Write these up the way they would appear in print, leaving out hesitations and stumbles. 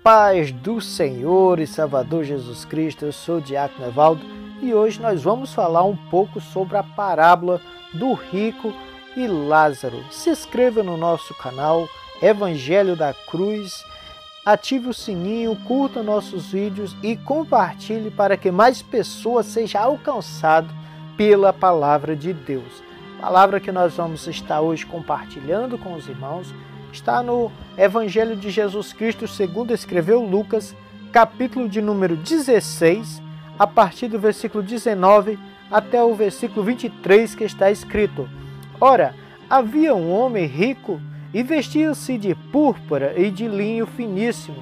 paz do Senhor e Salvador Jesus Cristo, eu sou o Diácono Evaldo e hoje nós vamos falar um pouco sobre a parábola do rico e Lázaro. Se inscreva no nosso canal Evangelho da Cruz, ative o sininho, curta nossos vídeos e compartilhe para que mais pessoas sejam alcançadas pela palavra de Deus. A palavra que nós vamos estar hoje compartilhando com os irmãos está no Evangelho de Jesus Cristo segundo escreveu Lucas, capítulo de número 16, a partir do versículo 19 até o versículo 23, que está escrito: Ora, havia um homem rico e vestia-se de púrpura e de linho finíssimo,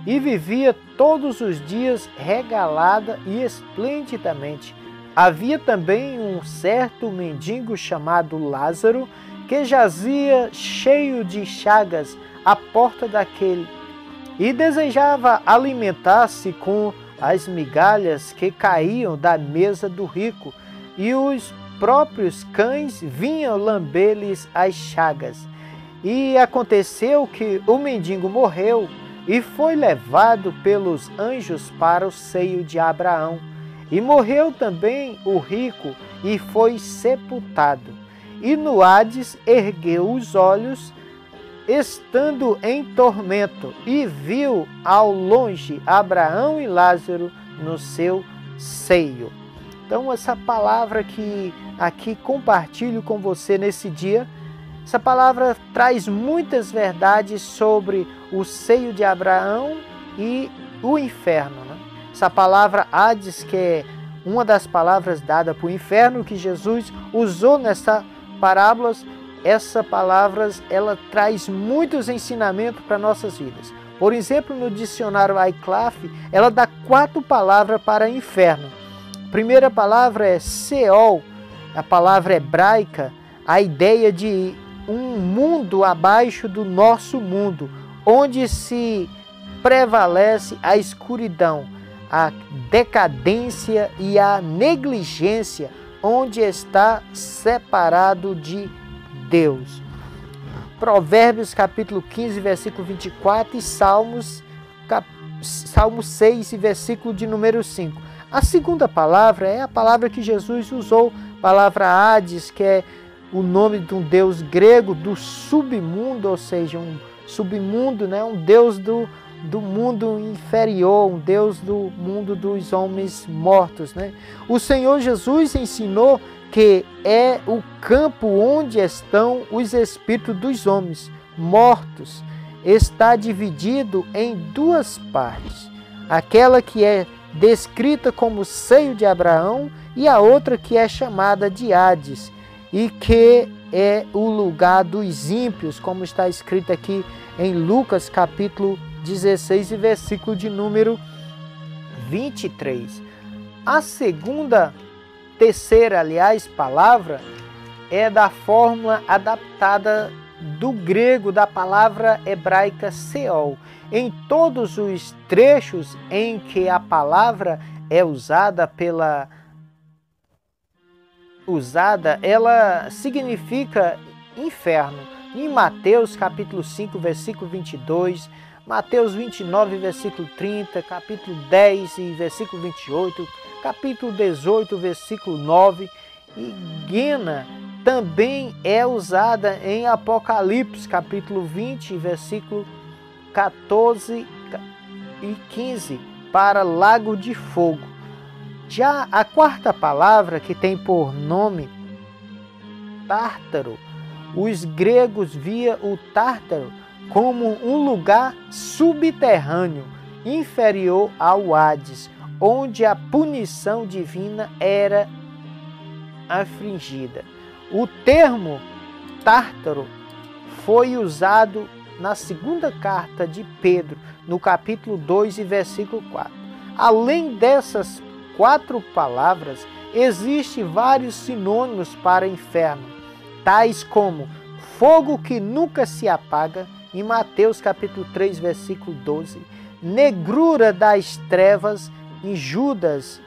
e vivia todos os dias regalada e esplendidamente. Havia também um certo mendigo chamado Lázaro, que jazia cheio de chagas à porta daquele, e desejava alimentar-se com as migalhas que caíam da mesa do rico, e os próprios cães vinham lamber-lhes as chagas. E aconteceu que o mendigo morreu e foi levado pelos anjos para o seio de Abraão. E morreu também o rico e foi sepultado. E no Hades ergueu os olhos, estando em tormento, e viu ao longe Abraão e Lázaro no seu seio. Então, essa palavra que aqui compartilho com você nesse dia, essa palavra traz muitas verdades sobre o seio de Abraão e o inferno, né? Essa palavra Hades, que é uma das palavras dadas para o inferno que Jesus usou nessa parábolas, essa palavra ela traz muitos ensinamentos para nossas vidas. Por exemplo, no dicionário iClaf, ela dá 4 palavras para inferno. A primeira palavra é Seol, a palavra hebraica, a ideia de um mundo abaixo do nosso mundo, onde se prevalece a escuridão, a decadência e a negligência, onde está separado de Deus. Provérbios capítulo 15, versículo 24 e Salmo 6, versículo de número 5. A segunda palavra é a palavra que Jesus usou, a palavra Hades, que é o nome de um deus grego do submundo, ou seja, um submundo, né? Um deus do mundo inferior, um Deus do mundo dos homens mortos, né? O Senhor Jesus ensinou que é o campo onde estão os espíritos dos homens mortos. Está dividido em 2 partes. Aquela que é descrita como seio de Abraão e a outra que é chamada de Hades, e que é o lugar dos ímpios, como está escrito aqui em Lucas capítulo 16 e versículo de número 23. A terceira, palavra é da fórmula adaptada do grego da palavra hebraica Seol. Em todos os trechos em que a palavra é usada, ela significa inferno. Em Mateus capítulo 5, versículo 22, Mateus 29, versículo 30, capítulo 10 e versículo 28, capítulo 18, versículo 9, e Guena também é usada em Apocalipse, capítulo 20, versículo 14 e 15, para lago de fogo. Já a quarta palavra, que tem por nome Tártaro, os gregos via o Tártaro como um lugar subterrâneo, inferior ao Hades, onde a punição divina era afligida. O termo Tártaro foi usado na segunda carta de Pedro, no capítulo 2 e versículo 4. Além dessas 4 palavras, existem vários sinônimos para inferno, tais como fogo que nunca se apaga, em Mateus capítulo 3, versículo 12, negrura das trevas, em Judas,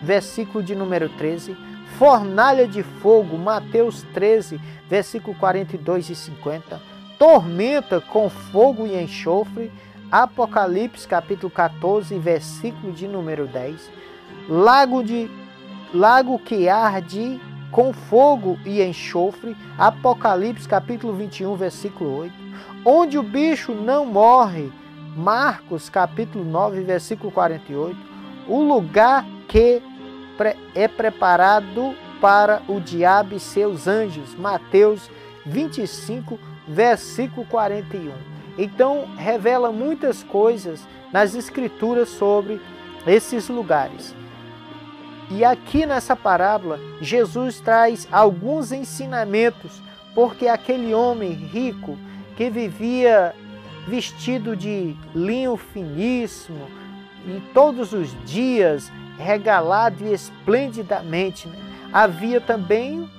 versículo de número 13, fornalha de fogo, Mateus 13, versículo 42 e 50, tormenta com fogo e enxofre, Apocalipse capítulo 14, versículo de número 10. Lago que arde com fogo e enxofre, Apocalipse capítulo 21, versículo 8. Onde o bicho não morre, Marcos capítulo 9, versículo 48. O lugar que é preparado para o diabo e seus anjos, Mateus 25, versículo 41. Então, revela muitas coisas nas Escrituras sobre esses lugares. E aqui nessa parábola, Jesus traz alguns ensinamentos, porque aquele homem rico que vivia vestido de linho finíssimo e todos os dias regalado e esplendidamente, né? Havia também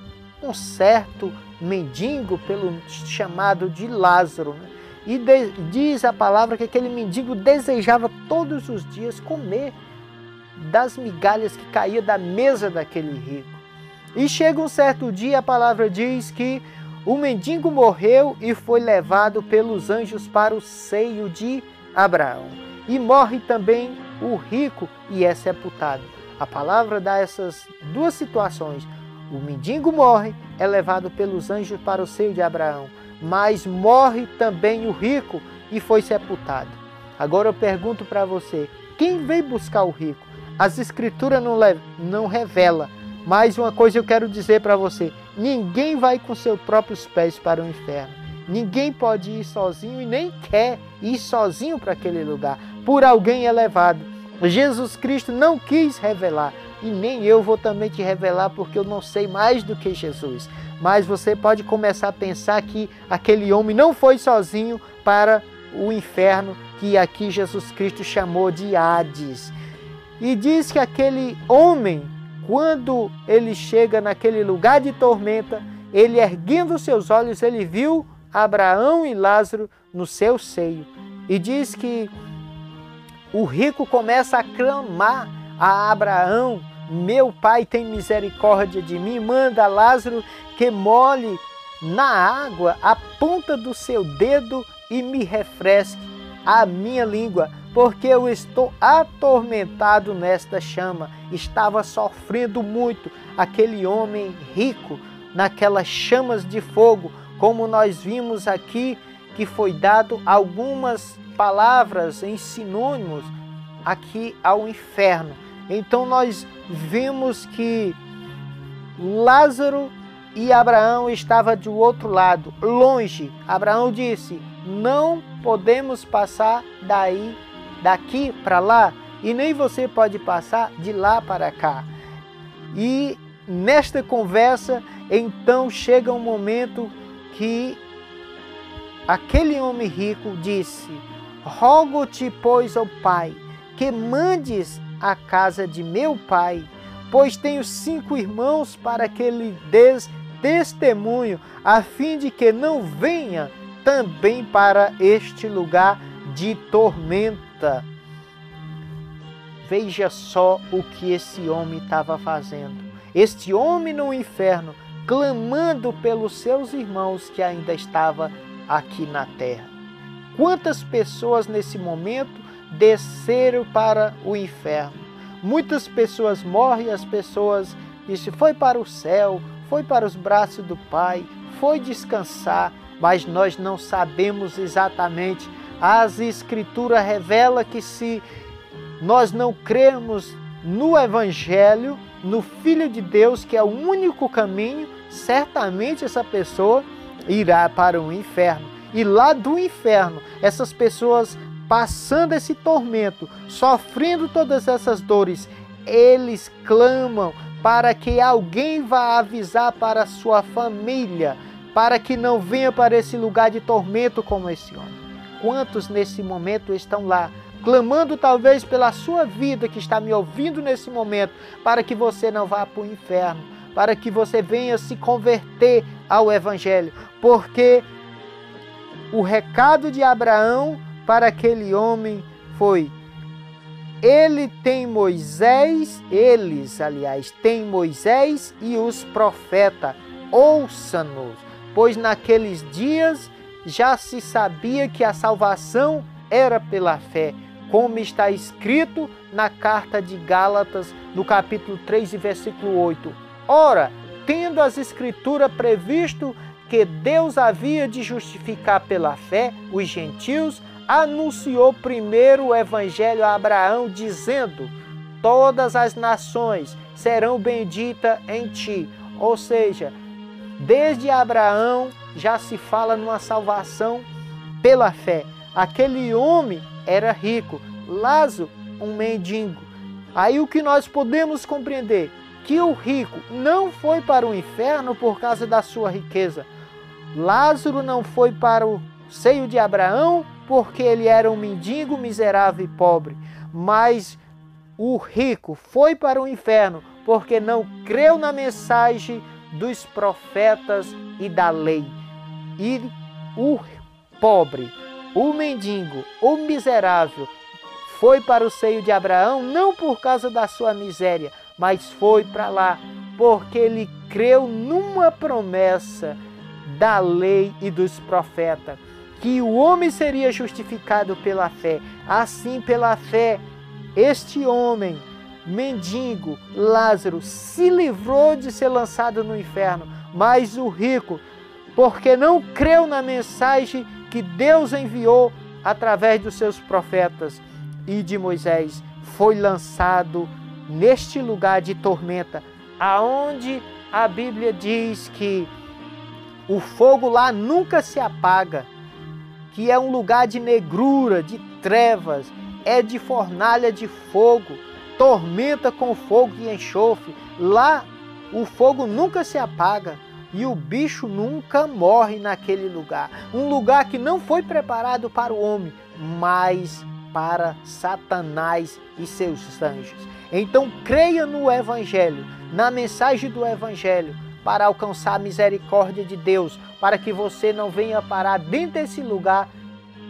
um certo mendigo, pelo chamado de Lázaro, né? E diz a palavra que aquele mendigo desejava todos os dias comer das migalhas que caía da mesa daquele rico. E chega um certo dia, a palavra diz que o mendigo morreu e foi levado pelos anjos para o seio de Abraão. E morre também o rico e é sepultado. A palavra dá essas duas situações. O mendigo morre, é levado pelos anjos para o seio de Abraão, mas morre também o rico e foi sepultado. Agora eu pergunto para você, quem veio buscar o rico? As Escrituras não revelam, mas uma coisa eu quero dizer para você, ninguém vai com seus próprios pés para o inferno. Ninguém pode ir sozinho e nem quer ir sozinho para aquele lugar. Por alguém é levado. Jesus Cristo não quis revelar, e nem eu vou também te revelar, porque eu não sei mais do que Jesus. Mas você pode começar a pensar que aquele homem não foi sozinho para o inferno, que aqui Jesus Cristo chamou de Hades. E diz que aquele homem, quando ele chega naquele lugar de tormenta, ele erguendo seus olhos, ele viu Abraão e Lázaro no seu seio. E diz que o rico começa a clamar a Abraão: meu pai, tem misericórdia de mim, manda Lázaro que molhe na água a ponta do seu dedo e me refresque a minha língua, porque eu estou atormentado nesta chama. Estava sofrendo muito aquele homem rico naquelas chamas de fogo, como nós vimos aqui, que foi dado algumas palavras em sinônimos aqui ao inferno. Então nós vimos que Lázaro e Abraão estavam do outro lado, longe. Abraão disse: não podemos passar daqui para lá, e nem você pode passar de lá para cá. E nesta conversa, então chega um momento que aquele homem rico disse: rogo-te, pois, ó Pai, que mandes a casa de meu pai, pois tenho 5 irmãos, para que lhe des testemunho, a fim de que não venha também para este lugar de tormenta. Veja só o que esse homem estava fazendo. Este homem no inferno, clamando pelos seus irmãos que ainda estavam aqui na terra. Quantas pessoas nesse momento desceram para o inferno? Muitas pessoas morrem, as pessoas dizem: foi para o céu, foi para os braços do Pai, foi descansar, mas nós não sabemos exatamente. As Escrituras revelam que se nós não crermos no Evangelho, no Filho de Deus, que é o único caminho, certamente essa pessoa irá para o inferno. E lá do inferno, essas pessoas passando esse tormento, sofrendo todas essas dores, eles clamam para que alguém vá avisar para a sua família, para que não venha para esse lugar de tormento como esse homem. Quantos nesse momento estão lá, clamando talvez pela sua vida, que está me ouvindo nesse momento, para que você não vá para o inferno, para que você venha se converter ao Evangelho, porque o recado de Abraão para aquele homem foi: eles têm Moisés e os profetas, ouça-nos, pois naqueles dias já se sabia que a salvação era pela fé, como está escrito na carta de Gálatas, no capítulo 3 e versículo 8. Ora, tendo as Escrituras previsto que Deus havia de justificar pela fé os gentios, anunciou primeiro o evangelho a Abraão, dizendo: todas as nações serão benditas em ti. Ou seja, desde Abraão já se fala numa salvação pela fé. Aquele homem era rico, Lázaro um mendigo. Aí o que nós podemos compreender? Que o rico não foi para o inferno por causa da sua riqueza. Lázaro não foi para o seio de Abraão porque ele era um mendigo, miserável e pobre. Mas o rico foi para o inferno porque não creu na mensagem dos profetas e da lei. E o pobre, o mendigo, o miserável foi para o seio de Abraão não por causa da sua miséria, mas foi para lá porque ele creu numa promessa da lei e dos profetas, que o homem seria justificado pela fé. Assim, pela fé, este homem, mendigo, Lázaro, se livrou de ser lançado no inferno, mas o rico, porque não creu na mensagem que Deus enviou através dos seus profetas e de Moisés, foi lançado neste lugar de tormenta, aonde a Bíblia diz que o fogo lá nunca se apaga, que é um lugar de negrura, de trevas, é de fornalha de fogo, tormenta com fogo e enxofre. Lá o fogo nunca se apaga e o bicho nunca morre naquele lugar. Um lugar que não foi preparado para o homem, mas para Satanás e seus anjos. Então creia no Evangelho, na mensagem do Evangelho, para alcançar a misericórdia de Deus, para que você não venha parar dentro desse lugar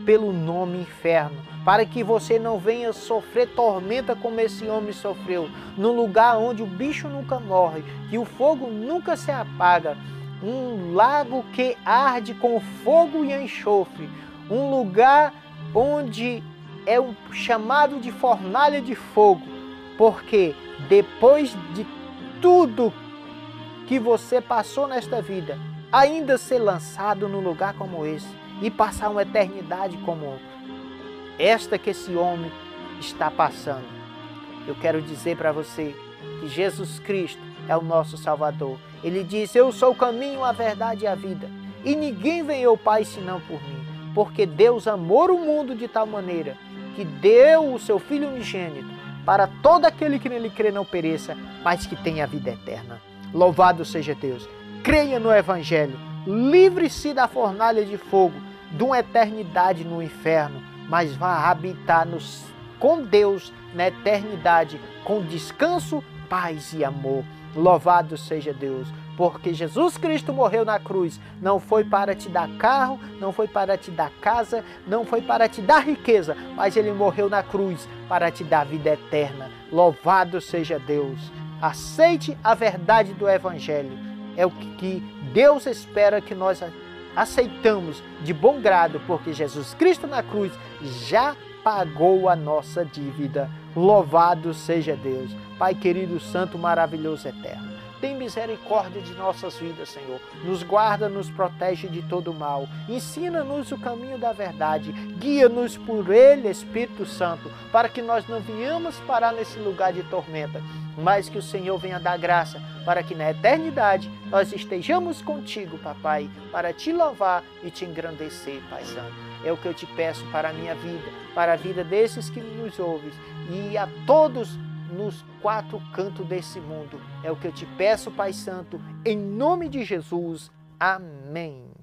pelo nome inferno, para que você não venha sofrer tormenta como esse homem sofreu, num lugar onde o bicho nunca morre, que o fogo nunca se apaga, um lago que arde com fogo e enxofre, um lugar onde é um chamado de fornalha de fogo, porque depois de tudo que você passou nesta vida, ainda ser lançado num lugar como esse e passar uma eternidade como esta que esse homem está passando. Eu quero dizer para você que Jesus Cristo é o nosso Salvador. Ele diz: eu sou o caminho, a verdade e a vida, e ninguém vem ao Pai senão por mim, porque Deus amou o mundo de tal maneira que deu o seu Filho unigênito para todo aquele que nele crê não pereça, mas que tenha a vida eterna. Louvado seja Deus. Creia no Evangelho, livre-se da fornalha de fogo, de uma eternidade no inferno, mas vá habitar com Deus na eternidade, com descanso, paz e amor. Louvado seja Deus, porque Jesus Cristo morreu na cruz, não foi para te dar carro, não foi para te dar casa, não foi para te dar riqueza, mas Ele morreu na cruz para te dar vida eterna. Louvado seja Deus. Aceite a verdade do Evangelho, é o que Deus espera que nós aceitamos de bom grado, porque Jesus Cristo na cruz já pagou a nossa dívida. Louvado seja Deus. Pai querido, santo, maravilhoso, eterno, tem misericórdia de nossas vidas, Senhor. Nos guarda, nos protege de todo mal. Ensina-nos o caminho da verdade. Guia-nos por Ele, Espírito Santo, para que nós não venhamos parar nesse lugar de tormenta, mas que o Senhor venha dar graça para que na eternidade nós estejamos contigo, Papai, para te louvar e te engrandecer, Pai Santo. É o que eu te peço para a minha vida, para a vida desses que nos ouvem e a todos nos quatro cantos desse mundo. É o que eu te peço, Pai Santo, em nome de Jesus. Amém.